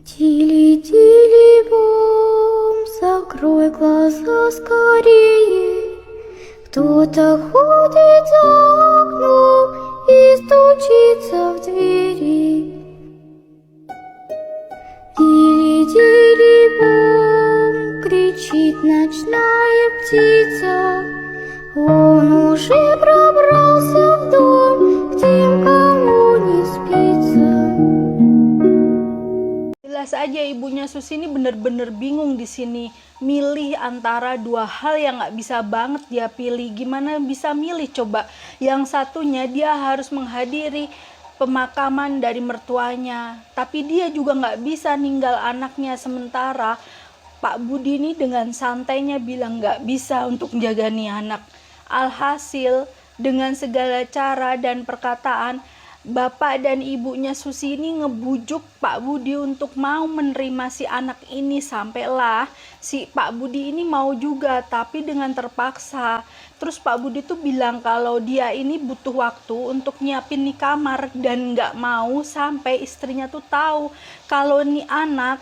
Тили-тили-бом, закрой глаза скорее. Кто-то ходит за окном и стучится в двери. Тили-тили-бом, кричит ночная птица. Он уже пробрался в дом к тем, кому не спится. Jelas aja ibunya Susi ini bener-bener bingung di sini, milih antara dua hal yang nggak bisa banget dia pilih. Gimana bisa milih coba? Yang satunya dia harus menghadiri pemakaman dari mertuanya, tapi dia juga nggak bisa ninggal anaknya. Sementara Pak Budi ini dengan santainya bilang nggak bisa untuk menjaga nih anak. Alhasil dengan segala cara dan perkataan, Bapak dan ibunya Susi ini ngebujuk Pak Budi untuk mau menerima si anak ini, sampailah si Pak Budi ini mau juga tapi dengan terpaksa. Terus Pak Budi tuh bilang kalau dia ini butuh waktu untuk nyiapin nih kamar dan nggak mau sampai istrinya tuh tahu kalau nih anak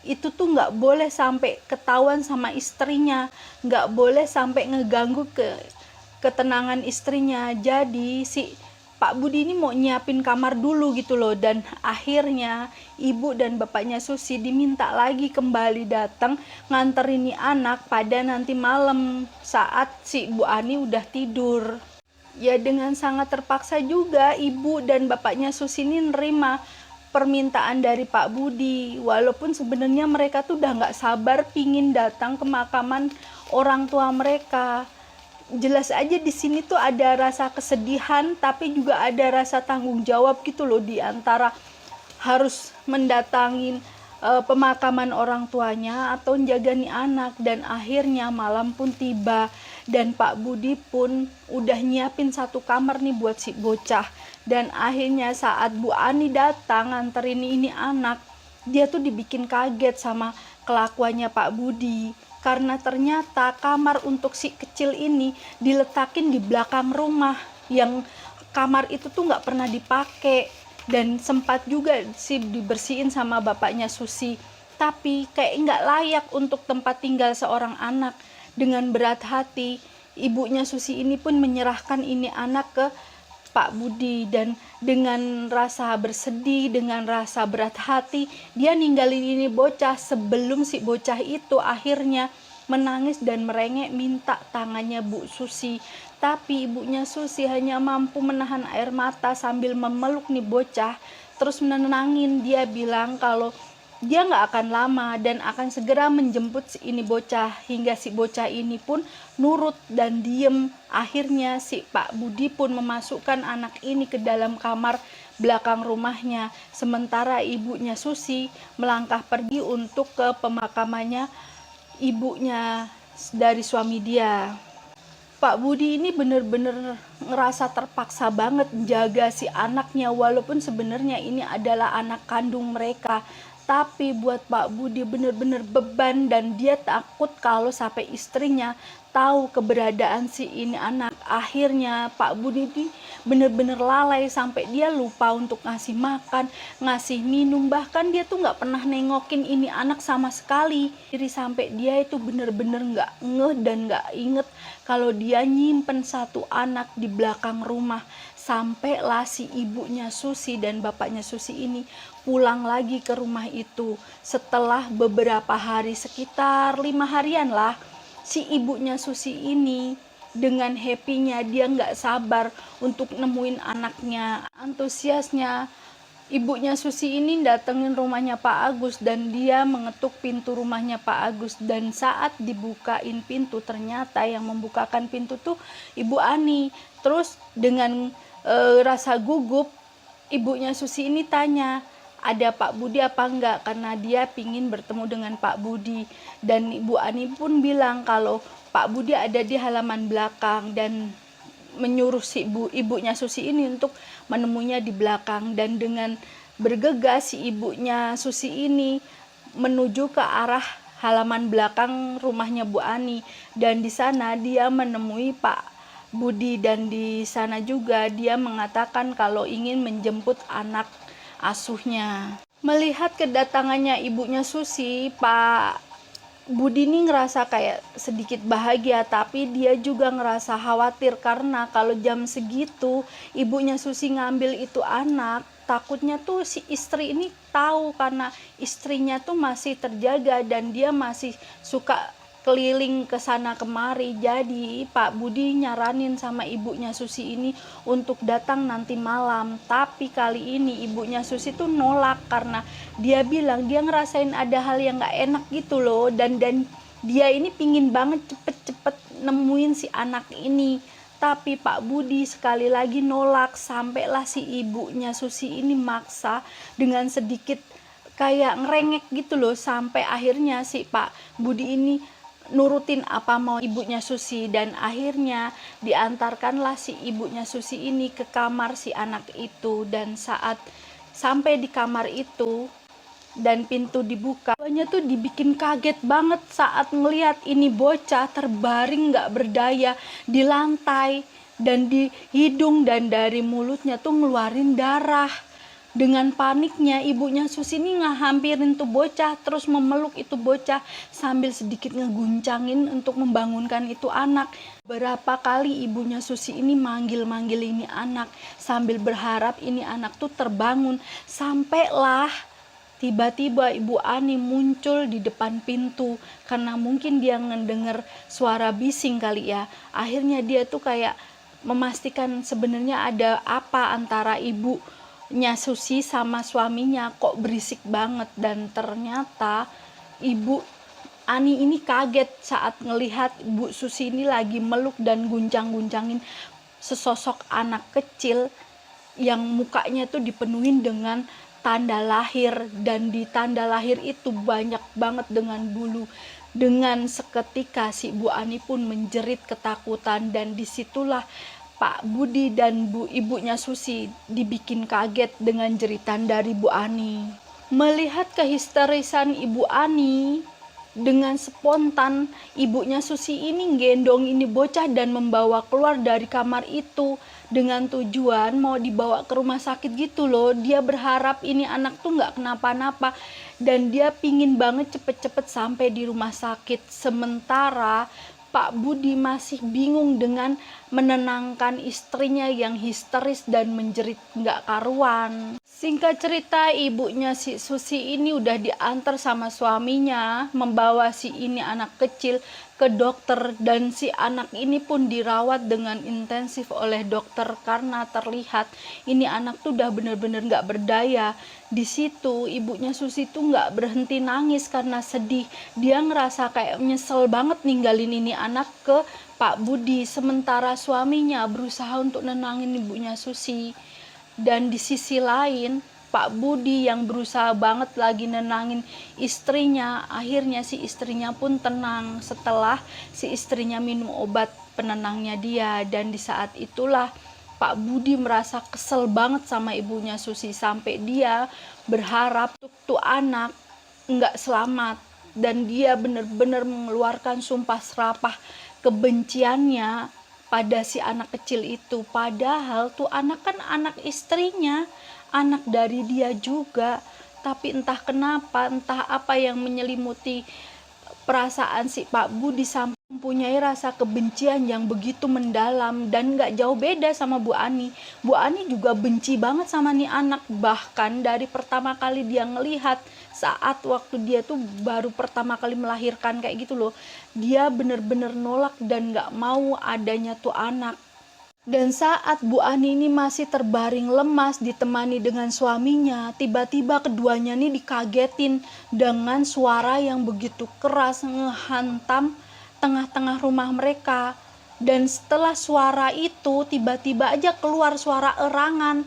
itu tuh nggak boleh sampai ketahuan sama istrinya, nggak boleh sampai ngeganggu ketenangan istrinya. Jadi si Pak Budi ini mau nyiapin kamar dulu gitu loh, dan akhirnya ibu dan bapaknya Susi diminta lagi kembali datang nganterin nih anak pada nanti malam saat si Bu Ani udah tidur. Ya dengan sangat terpaksa juga ibu dan bapaknya Susi ini nerima permintaan dari Pak Budi, walaupun sebenarnya mereka tuh udah nggak sabar pingin datang ke makaman orang tua mereka. Jelas aja di sini tuh ada rasa kesedihan tapi juga ada rasa tanggung jawab gitu loh, di antara harus mendatangin pemakaman orang tuanya atau menjaga nih anak. Dan akhirnya malam pun tiba dan Pak Budi pun udah nyiapin satu kamar nih buat si bocah. Dan akhirnya saat Bu Ani datang nganterin ini anak, dia tuh dibikin kaget sama kelakuannya Pak Budi, karena ternyata kamar untuk si kecil ini diletakin di belakang rumah, yang kamar itu tuh nggak pernah dipakai dan sempat juga sih dibersihin sama bapaknya Susi, tapi kayak nggak layak untuk tempat tinggal seorang anak. Dengan berat hati ibunya Susi ini pun menyerahkan ini anak ke Pak Budi, dan dengan rasa bersedih, dengan rasa berat hati, dia ninggalin ini bocah sebelum si bocah itu akhirnya menangis dan merengek minta tangannya Bu Susi. Tapi ibunya Susi hanya mampu menahan air mata sambil memeluk nih bocah, terus menenangin. Dia bilang kalau dia nggak akan lama dan akan segera menjemput si ini bocah, hingga si bocah ini pun nurut dan diem. Akhirnya si Pak Budi pun memasukkan anak ini ke dalam kamar belakang rumahnya, sementara ibunya Susi melangkah pergi untuk ke pemakamannya ibunya dari suami dia. Pak Budi ini bener-bener ngerasa terpaksa banget menjaga si anaknya, walaupun sebenarnya ini adalah anak kandung mereka. Tapi buat Pak Budi bener-bener beban, dan dia takut kalau sampai istrinya tahu keberadaan si ini anak. Akhirnya Pak Budi ini bener-bener lalai sampai dia lupa untuk ngasih makan, ngasih minum, bahkan dia tuh nggak pernah nengokin ini anak sama sekali. Jadi sampai dia itu bener-bener nggak ngeh dan nggak inget kalau dia nyimpen satu anak di belakang rumah. Sampailah si ibunya Susi dan bapaknya Susi ini pulang lagi ke rumah itu. Setelah beberapa hari, sekitar 5 harian lah, si ibunya Susi ini dengan happy-nya, dia nggak sabar untuk nemuin anaknya. Antusiasnya ibunya Susi ini datengin rumahnya Pak Agus, dan dia mengetuk pintu rumahnya Pak Agus. Dan saat dibukain pintu, ternyata yang membukakan pintu tuh Ibu Ani. Terus dengan rasa gugup, ibunya Susi ini tanya, ada Pak Budi apa enggak, karena dia pingin bertemu dengan Pak Budi. Dan Ibu Ani pun bilang kalau Pak Budi ada di halaman belakang, dan menyuruh si ibunya Susi ini untuk menemuinya di belakang. Dan dengan bergegas si ibunya Susi ini menuju ke arah halaman belakang rumahnya Bu Ani, dan di sana dia menemui Pak Budi, dan di sana juga dia mengatakan kalau ingin menjemput anak asuhnya. Melihat kedatangannya ibunya Susi, Pak Budi ini ngerasa kayak sedikit bahagia, tapi dia juga ngerasa khawatir karena kalau jam segitu ibunya Susi ngambil itu anak, takutnya tuh si istri ini tahu karena istrinya tuh masih terjaga dan dia masih suka keliling ke sana kemari. Jadi Pak Budi nyaranin sama ibunya Susi ini untuk datang nanti malam, tapi kali ini ibunya Susi tuh nolak karena dia bilang dia ngerasain ada hal yang gak enak gitu loh, dan dia ini pingin banget cepet-cepet nemuin si anak ini. Tapi Pak Budi sekali lagi nolak, sampailah si ibunya Susi ini maksa dengan sedikit kayak ngerengek gitu loh, sampai akhirnya si Pak Budi ini nurutin apa mau ibunya Susi, dan akhirnya diantarkanlah si ibunya Susi ini ke kamar si anak itu. Dan saat sampai di kamar itu dan pintu dibuka, banyak tuh dibikin kaget banget saat ngelihat ini bocah terbaring gak berdaya di lantai, dan di hidung dan dari mulutnya tuh ngeluarin darah. Dengan paniknya ibunya Susi ini ngehampirin tuh bocah, terus memeluk itu bocah sambil sedikit ngeguncangin untuk membangunkan itu anak. Berapa kali ibunya Susi ini manggil-manggil ini anak sambil berharap ini anak tuh terbangun. Sampailah tiba-tiba Ibu Ani muncul di depan pintu karena mungkin dia ngedenger suara bising kali ya. Akhirnya dia tuh kayak memastikan sebenarnya ada apa antara ibunya Susi sama suaminya, kok berisik banget. Dan ternyata Ibu Ani ini kaget saat ngelihat Bu Susi ini lagi meluk dan guncang-guncangin sesosok anak kecil yang mukanya tuh dipenuhin dengan tanda lahir, dan di tanda lahir itu banyak banget dengan bulu. Dengan seketika si Bu Ani pun menjerit ketakutan, dan disitulah Pak Budi dan ibunya Susi dibikin kaget dengan jeritan dari Bu Ani. Melihat kehisterisan Ibu Ani, dengan spontan ibunya Susi ini gendong ini bocah dan membawa keluar dari kamar itu dengan tujuan mau dibawa ke rumah sakit gitu loh. Dia berharap ini anak tuh nggak kenapa-napa dan dia pingin banget cepet-cepet sampai di rumah sakit. Sementara Pak Budi masih bingung dengan menenangkan istrinya yang histeris dan menjerit nggak karuan. Singkat cerita, ibunya si Susi ini udah diantar sama suaminya membawa si ini anak kecil ke dokter, dan si anak ini pun dirawat dengan intensif oleh dokter karena terlihat ini anak tuh udah bener-bener nggak berdaya. Di situ ibunya Susi tuh nggak berhenti nangis karena sedih. Dia ngerasa kayak nyesel banget ninggalin ini anak ke Pak Budi, sementara suaminya berusaha untuk nenangin ibunya Susi. Dan di sisi lain Pak Budi yang berusaha banget lagi nenangin istrinya. Akhirnya si istrinya pun tenang setelah si istrinya minum obat penenangnya dia. Dan di saat itulah Pak Budi merasa kesel banget sama ibunya Susi, sampai dia berharap tuh anak nggak selamat, dan dia benar-benar mengeluarkan sumpah serapah kebenciannya pada si anak kecil itu. Padahal tuh anak kan anak istrinya, anak dari dia juga. Tapi entah kenapa, entah apa yang menyelimuti perasaan si Pak Budi sampai mempunyai rasa kebencian yang begitu mendalam, dan gak jauh beda sama Bu Ani. Bu Ani juga benci banget sama nih anak. Bahkan dari pertama kali dia ngelihat saat waktu dia tuh baru pertama kali melahirkan kayak gitu loh, dia bener-bener nolak dan gak mau adanya tuh anak. Dan saat Bu Ani ini masih terbaring lemas ditemani dengan suaminya, tiba-tiba keduanya nih dikagetin dengan suara yang begitu keras ngehantam tengah-tengah rumah mereka. Dan setelah suara itu tiba-tiba aja keluar suara erangan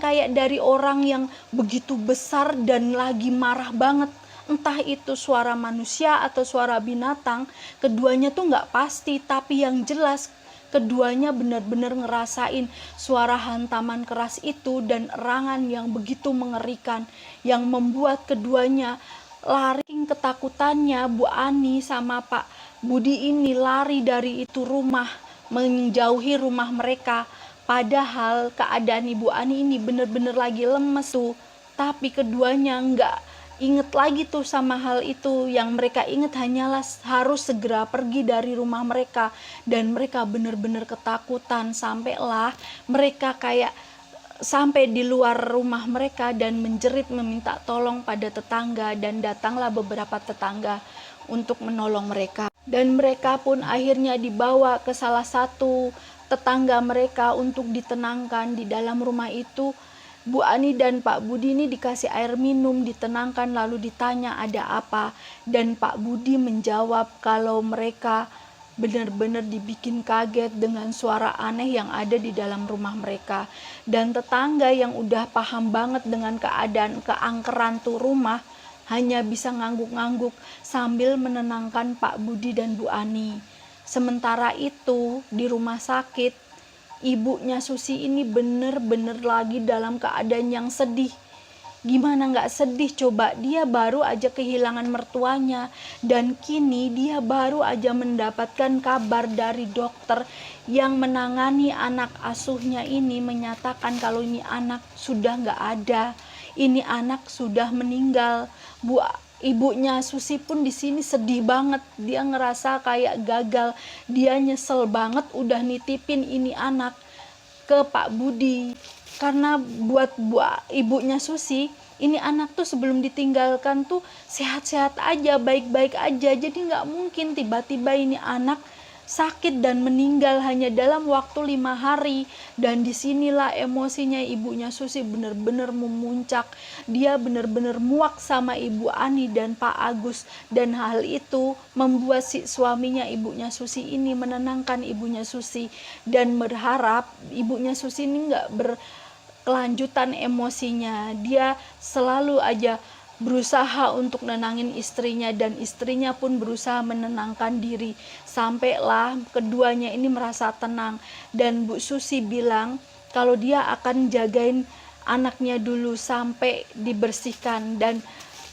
kayak dari orang yang begitu besar dan lagi marah banget. Entah itu suara manusia atau suara binatang, keduanya tuh nggak pasti, tapi yang jelas keduanya benar-benar ngerasain suara hantaman keras itu dan erangan yang begitu mengerikan, yang membuat keduanya lari. Ketakutannya Bu Ani sama Pak Budi ini lari dari itu rumah, menjauhi rumah mereka. Padahal keadaan Ibu Ani ini benar-benar lagi lemes tuh. Tapi keduanya nggak inget lagi tuh sama hal itu. Yang mereka inget hanyalah harus segera pergi dari rumah mereka. Dan mereka benar-benar ketakutan, sampailah mereka kayak sampai di luar rumah mereka dan menjerit meminta tolong pada tetangga, dan datanglah beberapa tetangga untuk menolong mereka. Dan mereka pun akhirnya dibawa ke salah satu tetangga mereka untuk ditenangkan. Di dalam rumah itu Bu Ani dan Pak Budi ini dikasih air minum, ditenangkan, lalu ditanya ada apa. Dan Pak Budi menjawab kalau mereka benar-benar dibikin kaget dengan suara aneh yang ada di dalam rumah mereka. Dan tetangga yang udah paham banget dengan keadaan keangkeran tuh rumah hanya bisa ngangguk-ngangguk sambil menenangkan Pak Budi dan Bu Ani. Sementara itu di rumah sakit, ibunya Susi ini bener-bener lagi dalam keadaan yang sedih. Gimana nggak sedih coba, dia baru aja kehilangan mertuanya, dan kini dia baru aja mendapatkan kabar dari dokter yang menangani anak asuhnya ini, menyatakan kalau ini anak sudah nggak ada, ini anak sudah meninggal. Ibunya Susi pun di sini sedih banget, dia ngerasa kayak gagal, dia nyesel banget udah nitipin ini anak ke Pak Budi. Karena buat ibunya Susi, ini anak tuh sebelum ditinggalkan tuh sehat-sehat aja, baik-baik aja, jadi nggak mungkin tiba-tiba ini anak sakit dan meninggal hanya dalam waktu 5 hari. Dan disinilah emosinya ibunya Susi benar-benar memuncak. Dia benar-benar muak sama Ibu Ani dan Pak Agus, dan hal itu membuat si suaminya ibunya Susi ini menenangkan ibunya Susi dan berharap ibunya Susi ini nggak berkelanjutan emosinya. Dia selalu aja berusaha untuk nenangin istrinya, dan istrinya pun berusaha menenangkan diri. Sampailah keduanya ini merasa tenang, dan Bu Susi bilang kalau dia akan jagain anaknya dulu sampai dibersihkan, dan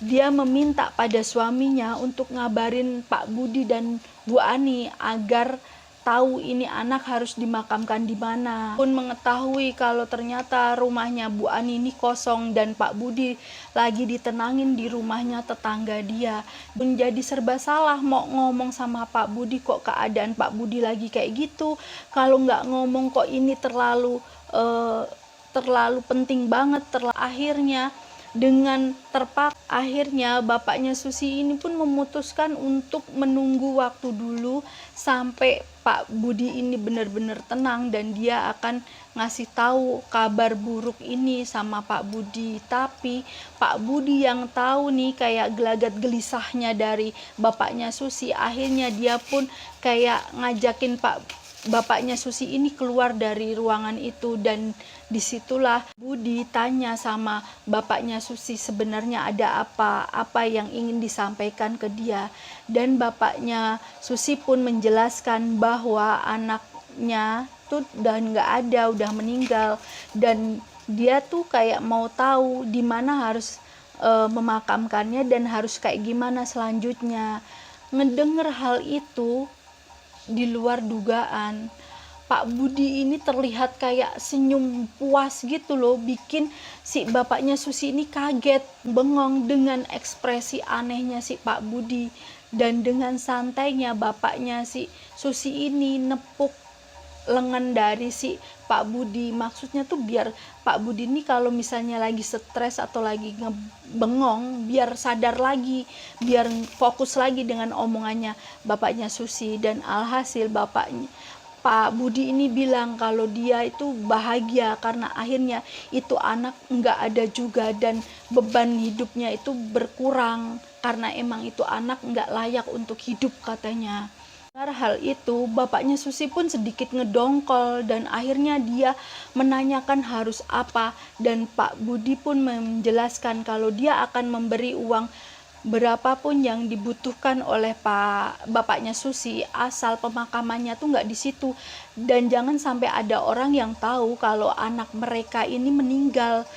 dia meminta pada suaminya untuk ngabarin Pak Budi dan Bu Ani agar tahu ini anak harus dimakamkan di mana. Pun mengetahui kalau ternyata rumahnya Bu Ani ini kosong dan Pak Budi lagi ditenangin di rumahnya tetangga dia. Menjadi serba salah mau ngomong sama Pak Budi, kok keadaan Pak Budi lagi kayak gitu. Kalau nggak ngomong kok ini terlalu penting banget. Akhirnya dengan terpaksa, akhirnya bapaknya Susi ini pun memutuskan untuk menunggu waktu dulu sampai Pak Budi ini benar-benar tenang, dan dia akan ngasih tahu kabar buruk ini sama Pak Budi. Tapi Pak Budi yang tahu nih kayak gelagat gelisahnya dari bapaknya Susi, akhirnya dia pun kayak ngajakin bapaknya Susi ini keluar dari ruangan itu. Dan disitulah Budi tanya sama bapaknya Susi sebenarnya ada apa yang ingin disampaikan ke dia. Dan bapaknya Susi pun menjelaskan bahwa anaknya tuh udah nggak ada, udah meninggal, dan dia tuh kayak mau tahu di mana harus memakamkannya dan harus kayak gimana selanjutnya. Ngedenger hal itu di luar dugaan, Pak Budi ini terlihat kayak senyum puas gitu loh, bikin si bapaknya Susi ini kaget, bengong dengan ekspresi anehnya si Pak Budi. Dan dengan santainya bapaknya si Susi ini nepuk lengan dari si Pak Budi. Maksudnya tuh biar Pak Budi ini kalau misalnya lagi stres atau lagi ngebengong, biar sadar lagi, biar fokus lagi dengan omongannya bapaknya Susi. Dan alhasil Pak Budi ini bilang kalau dia itu bahagia karena akhirnya itu anak nggak ada juga, dan beban hidupnya itu berkurang karena emang itu anak nggak layak untuk hidup katanya. Hal itu bapaknya Susi pun sedikit ngedongkol, dan akhirnya dia menanyakan harus apa, dan Pak Budi pun menjelaskan kalau dia akan memberi uang berapapun yang dibutuhkan oleh bapaknya Susi, asal pemakamannya tuh nggak di situ, dan jangan sampai ada orang yang tahu kalau anak mereka ini meninggal.